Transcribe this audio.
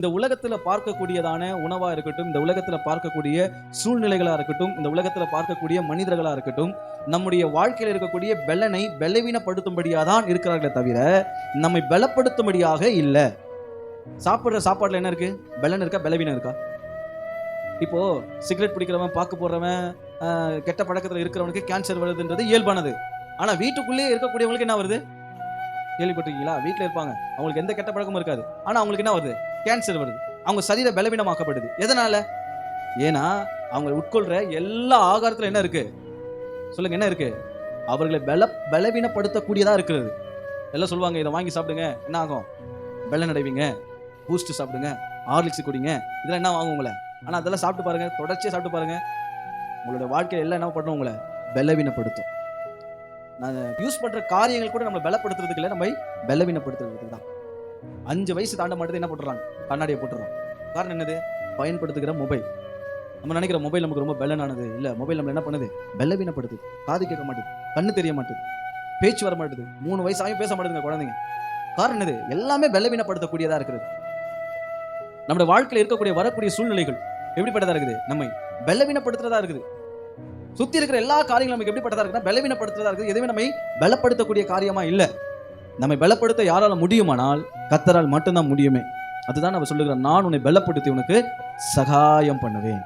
இந்த உலகத்துல பார்க்கக்கூடியதான உணவா இருக்கட்டும், இந்த உலகத்துல பார்க்கக்கூடிய சூழ்நிலைகளா இருக்கட்டும், இந்த உலகத்துல பார்க்கக்கூடிய மனிதர்களா இருக்கட்டும், நம்முடைய வாழ்க்கையில் இருக்கக்கூடிய பெலனை பலவீனப்படுத்தும்படியா தான் இருக்கிறார்களே தவிர நம்மை பலப்படுத்தும்படியாக இல்ல. சாப்பிடுற சாப்பாடுல என்ன இருக்கு? பெலன் இருக்கா, பலவீனம் இருக்கா? இப்போ சிகரெட் பிடிக்கிறவன், பாக்கு போடுறவன், கெட்ட பழக்கத்துல இருக்கிறவனுக்கு கேன்சர் வருதுன்றது இயல்பானது. ஆனா வீட்டுக்குள்ளேயே இருக்கக்கூடியவங்களுக்கு என்ன வருது? கேள்விப்பட்டிருக்கீங்களா? வீட்டுல இருப்பாங்க, அவங்களுக்கு எந்த கெட்ட பழக்கமும் இருக்காது, ஆனா அவங்களுக்கு என்ன வருது? கேன்சர் வருது. அவங்க சரீர பலவீனமாக்கப்படுது. எதனால? ஏன்னா அவங்க உட்கொள்ற எல்லா ஆகாரத்துல என்ன இருக்கு? சொல்லுங்க, என்ன இருக்கு? அவர்களை பலவீனப்படுத்தக்கூடியதா இருக்கிறது. எல்லாம் சொல்லுவாங்க, இதை வாங்கி சாப்பிடுங்க, என்ன ஆகும்? பலன் அடைவீங்க. பூஸ்ட் சாப்பிடுங்க, ஹார்லிக்ஸ் குடிங்க, இதெல்லாம் என்ன ஆகும் உங்களை? ஆனா அதெல்லாம் சாப்பிட்டு பாருங்க, தொடர்ச்சியா சாப்பிட்டு பாருங்க, உங்களோட வாழ்க்கையில எல்லாம் என்ன பண்ணும்? உங்களை பலவீனப்படுத்தும். நான் யூஸ் பண்ற காரியங்கள் கூட நம்மளை பலப்படுத்துறதுக்கு இல்லை, நம்ம பலவீனப்படுத்துறதுக்கு தான். 5 வயசு தாண்ட மாட்டேது என்ன போட்டுறாங்க? கண்ணாடியை போட்டுறோம். காரணம் என்னது? பயன்படுத்துகிற மொபைல். நம்ம நினைக்கிற மொபைல் நமக்கு ரொம்ப பலனானது. இல்ல, மொபைல் நம்ம என்ன பண்ணுது? பலவீனப்படுத்துது. காது கேட்க மாட்டேது, கண்ணு தெரிய மாட்டேது, பேச்சு வர மாட்டேது, 3 வயசு ஆகியும் பேச மாட்டேதுங்க குழந்தைங்க. காரணம் என்னது? எல்லாமே பலவீனப்படுத்தக்கூடியதா இருக்குது. நம்முடைய வாழ்க்கையில் இருக்கக்கூடிய வரக்கூடிய சூழ்நிலைகள் எப்படிப்பட்டதா இருக்குது? நம்மை பலவீனப்படுத்துறதா இருக்குது. சுத்தி இருக்கிற எல்லா காரியங்களும் நமக்கு எப்படிப்பட்டதா இருக்குன்னா பலவீனப்படுத்துறதா இருக்குது. எதுவுமே நம்மை பலப்படுத்தக்கூடிய காரியமா இல்ல. நம்மை பலப்படுத்த யாரால முடியுமானால் கர்த்தரால் மட்டும்தான் முடியுமே. அதுதான் நம்ம சொல்லுகிறோம், நான் உன்னை பலப்படுத்தி உனக்கு சகாயம் பண்ணுவேன்.